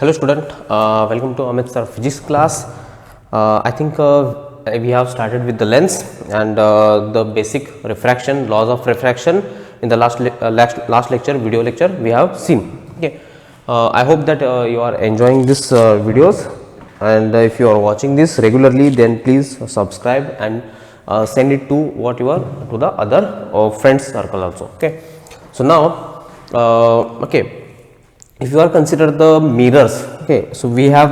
Hello student, welcome to Amit sir physics class. I think we have started with the lens and the basic refraction, laws of refraction in the last lecture, video lecture we have seen. Okay, I hope that you are enjoying this videos, and if you are watching this regularly, then please subscribe and send it to to the other friends circle also. Okay, so now okay. If you are consider the mirrors, okay, so we have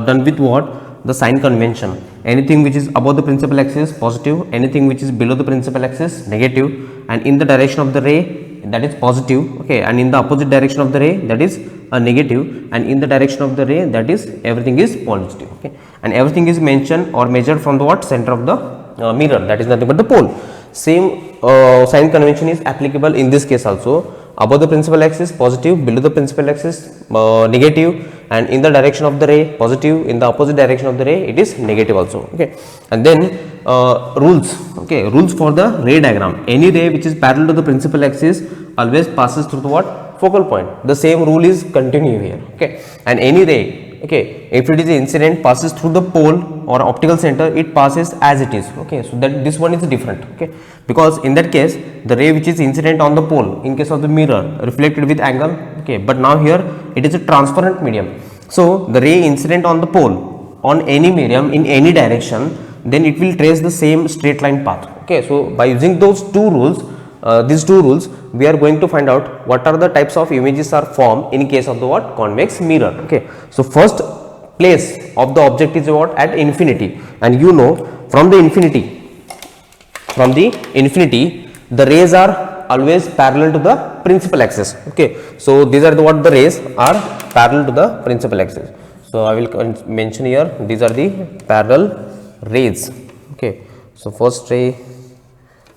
done with what, the sign convention. Anything which is above the principal axis positive, anything which is below the principal axis negative, and in the direction of the ray that is positive, okay, and in the opposite direction of the ray that is a negative, and in the direction of the ray that is everything is positive, okay, and everything is mentioned or measured from the what, center of the mirror, that is nothing but the pole. Same sign convention is applicable in this case also. Above the principal axis positive, below the principal axis negative, and in the direction of the ray positive, in the opposite direction of the ray it is negative also, okay. And then rules, okay, rules for the ray diagram. Any ray which is parallel to the principal axis always passes through the what, focal point. The same rule is continue here, okay. And any ray, okay, if it is incident passes through the pole or optical center, it passes as it is, okay. So that this one is different, okay, because in that case the ray which is incident on the pole in case of the mirror reflected with angle, okay, but now here it is a transparent medium. So the ray incident on the pole on any medium in any direction, then it will trace the same straight line path, okay. So by using those two rules, these two rules, we are going to find out what are the types of images are formed in case of the what, convex mirror, okay. So first place of the object is what, at infinity, and you know from the infinity the rays are always parallel to the principal axis, okay. So these are the what, the rays are parallel to the principal axis. So I will mention here, these are the parallel rays, okay. So first ray,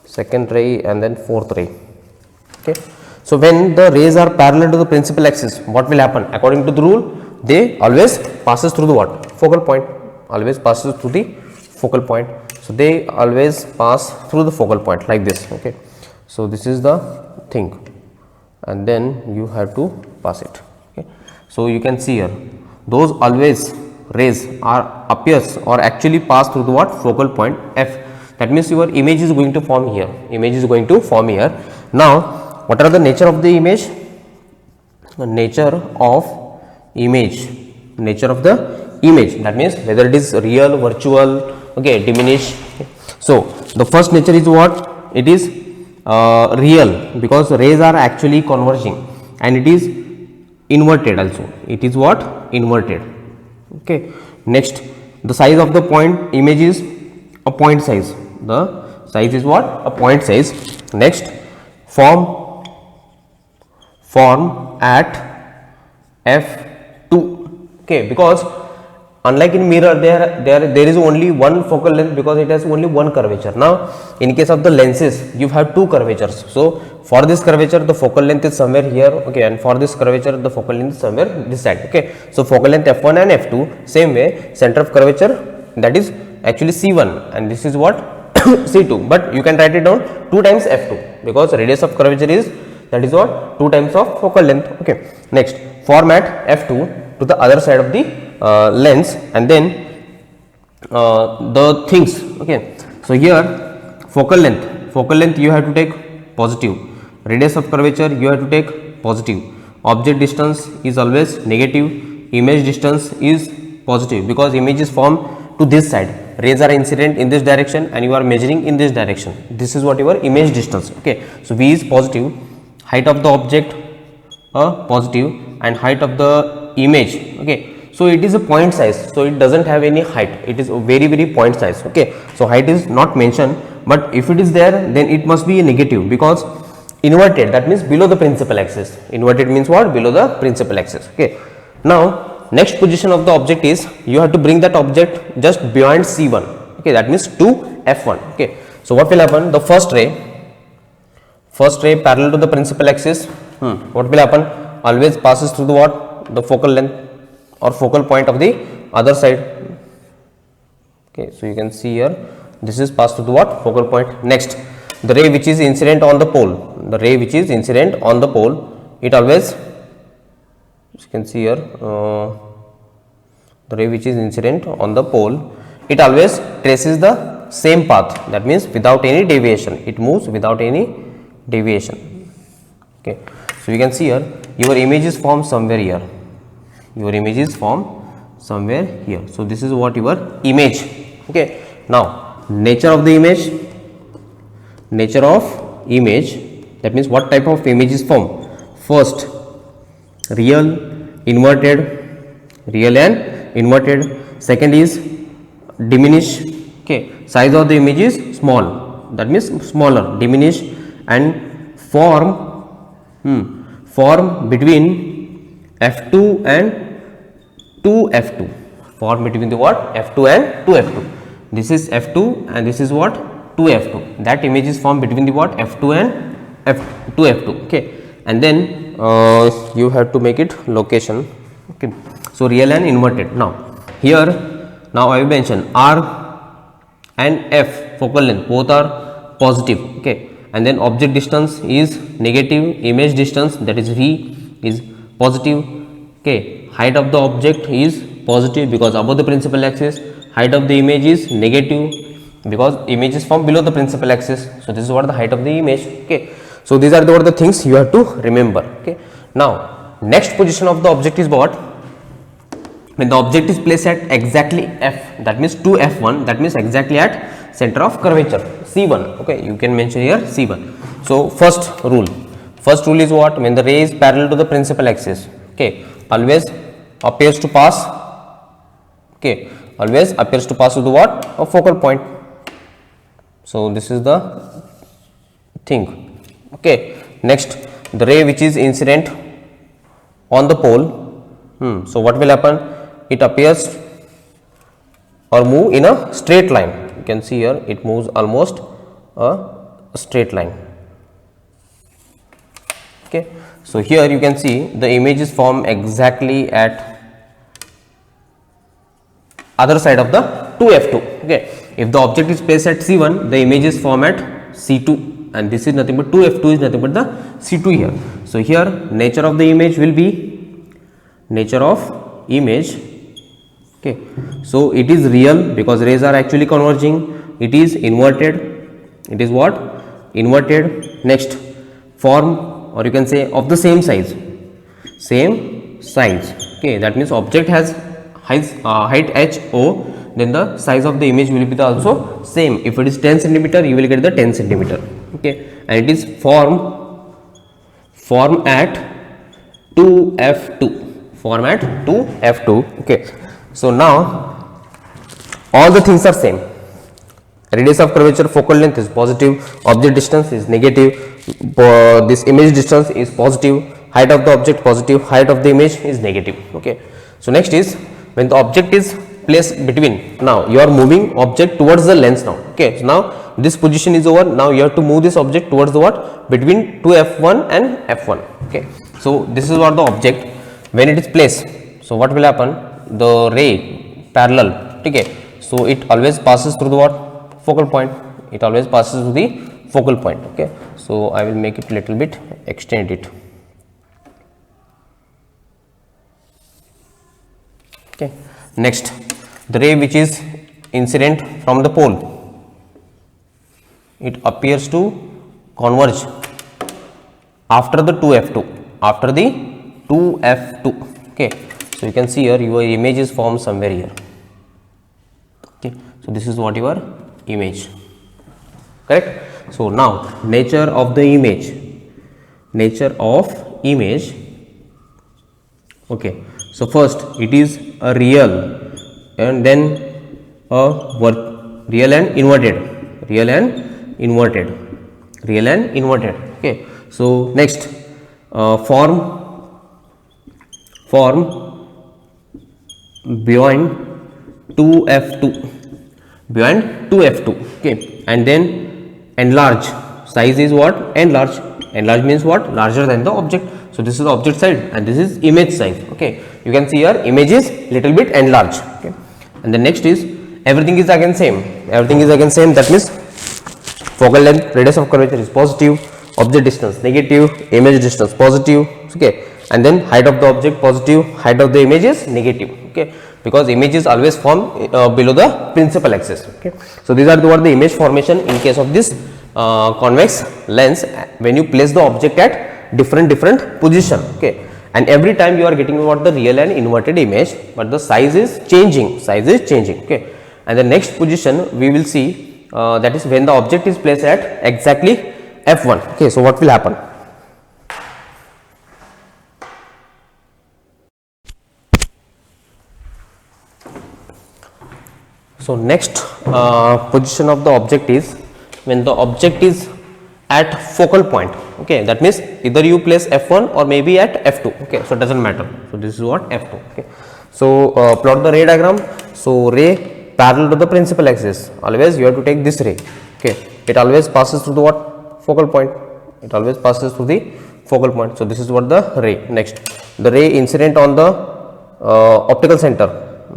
second ray, and then fourth ray, okay. So when the rays are parallel to the principal axis, what will happen? According to the rule, they always passes through the what, focal point, always passes through the focal point. So they always pass through the focal point like this, okay. So this is the thing, and then you have to pass it, okay. So you can see here, those always rays are appears or actually pass through the what, focal point F. That means your image is going to form here, Now what are the nature of the image? The nature of the image, that means whether it is real, virtual, okay, diminished. So the first nature is what, it is real, because rays are actually converging, and it is inverted also, it is what, inverted, okay. Next, the size of the point image is a point size, the size is what, a point size. Next, form at f2, okay, because unlike in mirror there is only one focal length, because it has only one curvature. Now in case of the lenses you have two curvatures. So for this curvature the focal length is somewhere here, okay, and for this curvature the focal length is somewhere this side, okay. So focal length f1 and f2, same way center of curvature, that is actually c1, and this is what, c2, but you can write it down 2 times f2, because radius of curvature is, that is what, 2 times of focal length, okay. Next, format f2 to the other side of the lens, and then the things, okay. So here focal length you have to take positive, radius of curvature you have to take positive, object distance is always negative, image distance is positive, because image is formed to this side, rays are incident in this direction and you are measuring in this direction, this is what your image distance, okay. So V is positive, height of the object positive, and height of the image, okay. So it is a point size, so it doesn't have any height, it is a very point size, okay. So height is not mentioned, but if it is there then it must be a negative, because inverted, that means below the principal axis, inverted means what, below the principal axis, okay. Now next position of the object is, you have to bring that object just beyond c1, okay, that means to f1, okay. So what will happen, the first ray parallel to the principal axis, what will happen, always passes through the what, the focal length or focal point of the other side, okay. So you can see here, this is passed through the what, focal point. Next, the ray which is incident on the pole, it always you can see here, the ray which is incident on the pole, it always traces the same path, that means without any deviation, it moves without any deviation. Okay. So, you can see here your image is formed somewhere here, your image is formed somewhere here. So, this is what your image. Okay. Now, nature of the image, that means what type of image is formed. First, real, inverted, real and inverted. Second is diminish. Okay. Size of the image is small, that means smaller, diminish, and form between F2 and 2F2, form between the what, F2 and 2F2. This is F2 and this is what, 2F2. That image is formed between the what, F2 and 2F2. Okay. And then you have to make it location. Okay. So, real and inverted. Now, here, now I will mention R and F focal length both are positive. Okay. And then object distance is negative, image distance, that is V, is positive. Okay. Height of the object is positive because above the principal axis, height of the image is negative because image is formed below the principal axis. So, this is what the height of the image. Okay. So, these are the things you have to remember. Okay. Now, next position of the object is what? When the object is placed at exactly F, that means 2F1, that means exactly at center of curvature C1. Okay, you can mention here C1. So, first rule is what? When the ray is parallel to the principal axis, okay, always appears to pass, okay, always appears to pass to the what? A focal point. So, this is the thing. Okay. Next, the ray which is incident on the pole, so what will happen? It appears or move in a straight line. You can see here it moves almost a straight line. Okay. So, here you can see the image is formed exactly at other side of the 2F2. Okay. If the object is placed at C1, the image is formed at C2, and this is nothing but 2F2 is nothing but the C2 here. So, here nature of the image will be nature of image. Okay. So, it is real because rays are actually converging. It is inverted. It is what? Inverted. Next, form, or you can say of the same size. Same size. Okay. That means object has height HO, then the size of the image will be also same. If it is 10 centimeter, you will get the 10 centimeter. Okay. And it is form at 2F2. Form at 2F2. Okay. So, now all the things are same. Radius of curvature, focal length is positive, object distance is negative, this image distance is positive, height of the object positive, height of the image is negative. Okay. So, next is when the object is placed between, now you are moving object towards the lens now. Okay. So, now this position is over, now you have to move this object towards the what? Between 2F1 and F1. Okay. So, this is what the object when it is placed. So, what will happen? The ray parallel. Okay. So, it always passes through the what? Focal point. It always passes through the focal point. Okay. So, I will make it little bit, extend it. Okay. Next, the ray which is incident from the pole, it appears to converge after the 2F2, after the 2F2. Okay. So, you can see here your image is formed somewhere here. Okay. So, this is what your image, correct. So, now nature of the image, okay. So, first it is a real and then a real and inverted, okay. So, next form beyond 2F2, okay, and then enlarge. Size is what? Enlarge means what? Larger than the object. So, this is the object side and this is image size. Okay. You can see here image is little bit enlarged. Okay. And the next is everything is again same. That means focal length, radius of curvature is positive, object distance negative, image distance positive. Okay. and then height of the object positive, height of the image is negative. Okay, because image is always formed below the principal axis. Okay, so these are what the image formation in case of this convex lens when you place the object at different position. Okay, and every time you are getting what the real and inverted image, but the size is changing. Okay, and the next position we will see that is when the object is placed at exactly f1. Okay, so what will happen? So next position of the object is when the object is at focal point. Okay, that means either you place f1 or maybe at f2. Okay, so it doesn't matter. So this is what f2. Okay, so plot the ray diagram. So ray parallel to the principal axis. Always you have to take this ray. Okay, it always passes through the what? Focal point. It always passes through the focal point. So this is what the ray. Next, the ray incident on the optical center.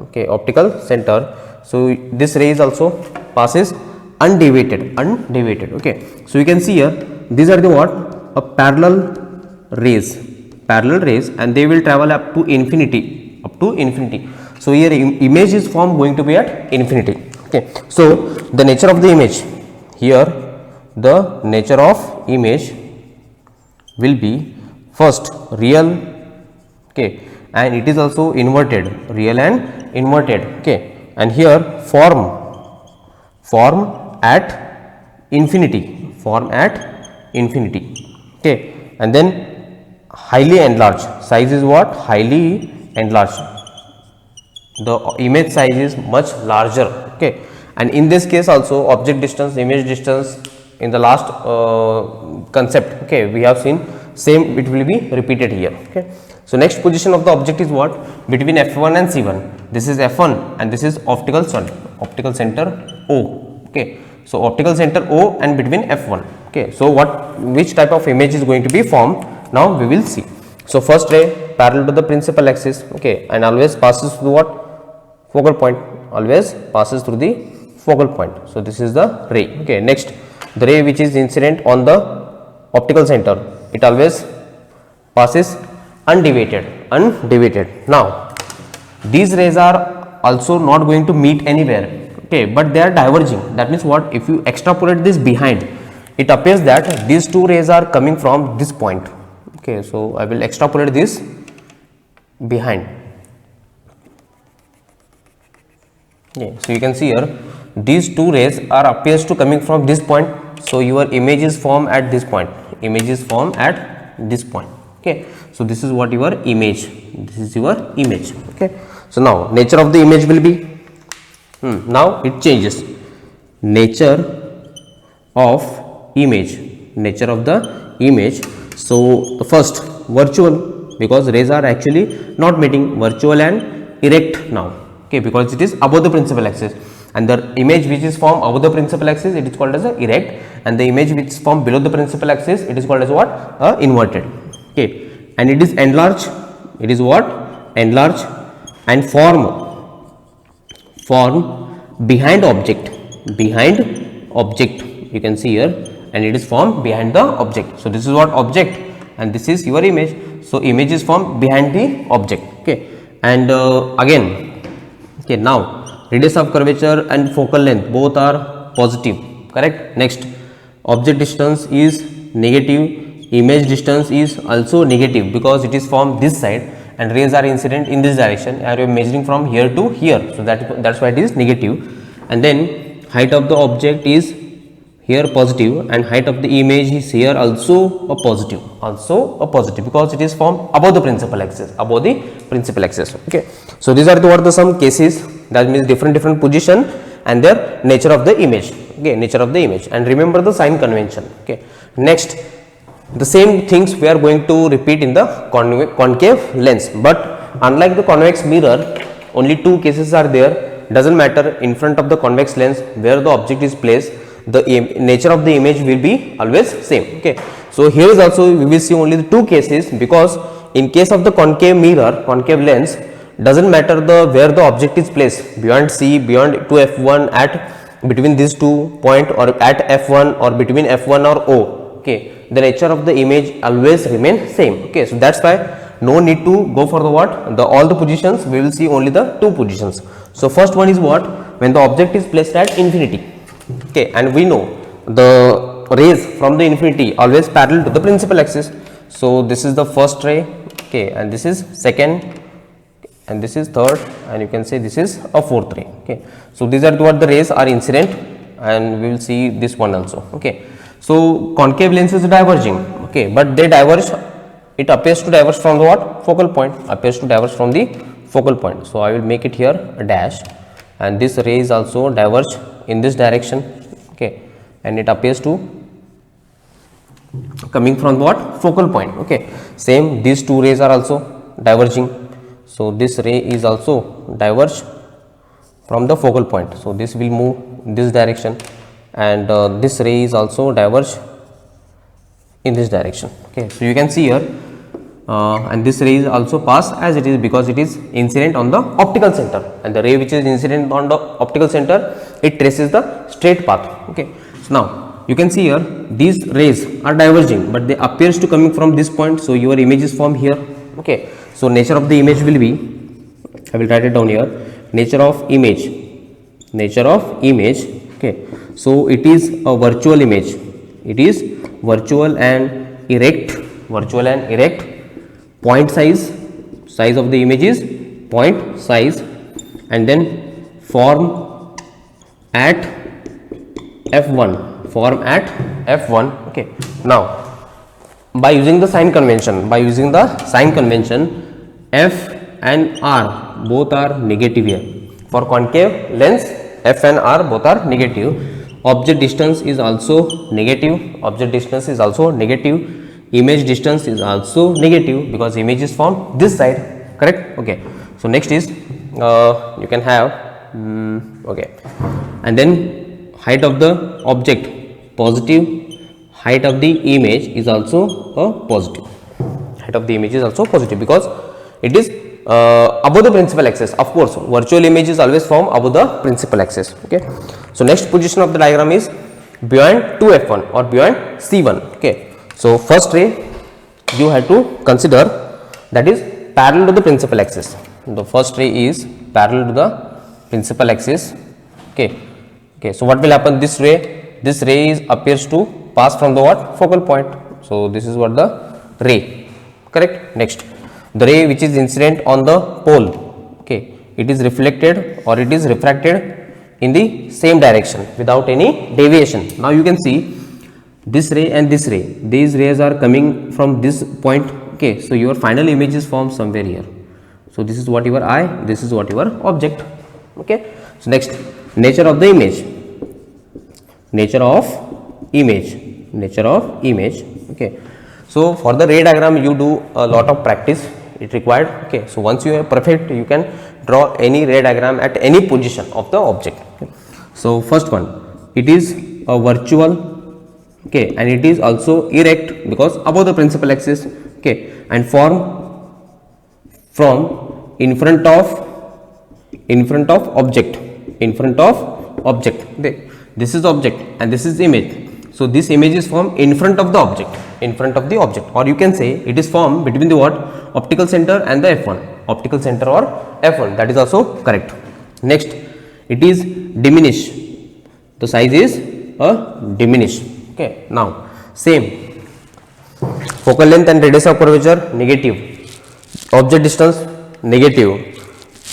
Okay, optical center. So this ray is also passes undeviated. Okay, so you can see here these are the what? A parallel rays, and they will travel up to infinity. So here image is formed going to be at infinity. Okay, so the nature of the image here, the nature of image will be first real. Okay, and it is also inverted, real and inverted. Okay, and here form at infinity, okay, and then highly enlarged. Size is what? Highly enlarged. The image size is much larger. Okay, and in this case also object distance, image distance in the last concept. Okay, we have seen same, it will be repeated here. Okay, so next position of the object is what? Between f1 and c1. This is f1 and this is optical center O. Okay, so optical center O and between f1. Okay, so which type of image is going to be formed? Now we will see. So first ray parallel to the principal axis. Okay, and always passes through what? Focal point. Always passes through the focal point. So this is the ray. Okay, next the ray which is incident on the optical center. It always passes undeviated. Now these rays are also not going to meet anywhere. Okay, but they are diverging. That means what? If you extrapolate this behind, it appears that these two rays are coming from this point. Okay, so I will extrapolate this behind. Okay, so you can see here these two rays are appears to coming from this point. So your image is formed at this point. Okay, so this is what your image. Okay, so now nature of the image will be now it changes. Nature of the image. So the first virtual, because rays are actually not meeting, virtual and erect now. Okay, because it is above the principal axis, and the image which is formed above the principal axis, it is called as a erect, and the image which is formed below the principal axis, it is called as what? Inverted. Okay, and it is enlarged. It is what? Enlarged and form behind object. You can see here, and it is formed behind the object. So this is what? Object, and this is your image. So image is formed behind the object. Okay, and again. Okay, now radius of curvature and focal length both are positive, correct? Next, object distance is negative, image distance is also negative because it is from this side and rays are incident in this direction, and you are measuring from here to here, so that's why it is negative. And then height of the object is here positive, and height of the image is here also a positive, because it is formed above the principal axis, Okay, so these are the some cases, that means different position and their nature of the image. Okay, and remember the sign convention. Okay, next the same things we are going to repeat in the concave lens, but unlike the convex mirror, only two cases are there. Doesn't matter in front of the convex lens where the object is placed, the nature of the image will be always same. Okay, so here is also we will see only the two cases, because in case of the concave lens, doesn't matter where the object is placed, beyond C, beyond to f1, at between these 2 point, or at f1 or between f1 or O. Okay, the nature of the image always remain same. Okay, so that's why no need to go for the what, the all the positions, we will see only the two positions. So first one is what, when the object is placed at infinity, okay, and we know the rays from the infinity always parallel to the principal axis. So this is the first ray, okay, and this is second, and this is third, and you can say this is a fourth ray, okay. So these are what the rays are incident, and we will see this one also, okay. So concave lens is diverging, okay, but they diverge, it appears to diverge from the what, focal point, appears to diverge from the focal point. So I will make it here a dash, and this ray is also diverge in this direction, okay, and it appears to coming from what, focal point, okay. Same, these two rays are also diverging. So this ray is also diverge from the focal point. So this will move in this direction, and this ray is also diverge in this direction, okay. So you can see here, and this ray is also pass as it is, because it is incident on the optical center, and the ray which is incident on the optical center, it traces the straight path, okay. So now you can see here, these rays are diverging, but they appears to coming from this point. So your image is formed here, okay. So nature of the image will be, I will write it down here, nature of image, okay. So it is a virtual image, it is virtual and erect, point size of the image is point size, and then form at f1, okay. Now by using the sign convention, f and r both are negative here. For concave lens, f and r both are negative. Object distance is also negative, image distance is also negative, because image is from this side, correct, okay. So next is you can have okay, and then height of the object positive, height of the image is also a positive, because it is above the principal axis. Of course, virtual image is always formed above the principal axis, okay. So next position of the diagram is beyond 2f1 or beyond c1, okay. So first ray you have to consider, that is parallel to the principal axis. The first ray is parallel to the principal axis, okay. So what will happen, this ray appears to pass from the what, focal point. So this is what the ray, correct. Next, the ray which is incident on the pole, okay, it is reflected or it is refracted in the same direction without any deviation. Now you can see this ray and this ray, these rays are coming from this point, okay. So your final image is formed somewhere here. So this is what your eye, this is what your object, okay. So next, nature of the image, okay. So for the ray diagram you do a lot of practice, it required, okay. So once you are perfect, you can draw any ray diagram at any position of the object, okay. So first one, it is a virtual, okay, and it is also erect because above the principal axis, okay, and form from in front of object, this is object and this is image. So this image is formed in front of the object, or you can say it is formed between the what, optical center and the f1, that is also correct. Next, it is diminished, the size is diminished, okay. Now same, focal length and radius of curvature negative, object distance negative,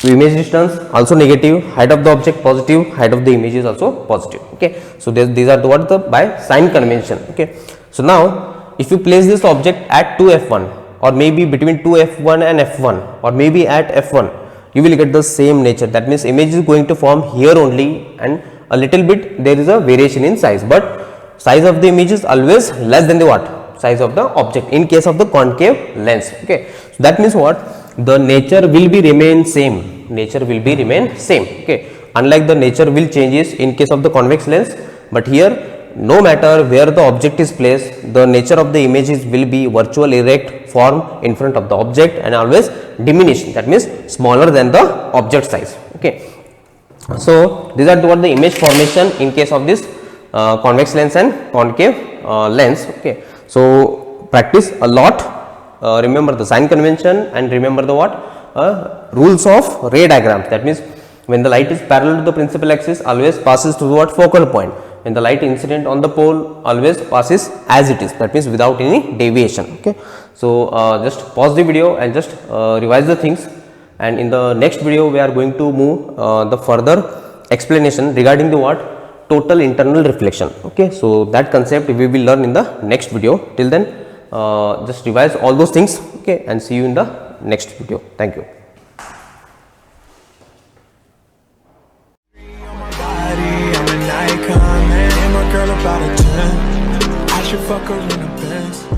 image distance also negative, height of the object positive, height of the image is also positive, okay. So these are what the by sign convention, okay. So now if you place this object at 2f1 or maybe between 2f1 and f1 or maybe at f1, you will get the same nature. That means image is going to form here only, and a little bit there is a variation in size, but size of the image is always less than the what, size of the object in case of the concave lens, okay. So that means what, the nature will be remain same, okay. Unlike the nature will changes in case of the convex lens, but here no matter where the object is placed, the nature of the images will be virtual erect form in front of the object and always diminished, that means smaller than the object size, okay. So these are what the image formation in case of this convex lens and concave lens, okay. So practice a lot remember the sign convention and remember the what rules of ray diagram. That means when the light is parallel to the principal axis, always passes through what focal point. When the light incident on the pole, always passes as it is, that means without any deviation. Okay, so just pause the video and just revise the things, and in the next video we are going to move the further explanation regarding the what total internal reflection. Okay, so that concept we will learn in the next video. Till then, just revise all those things. Okay, and see you in the next video. Thank you. I'm an icon, man. And my girl about a 10. I should fuck her in the Benz.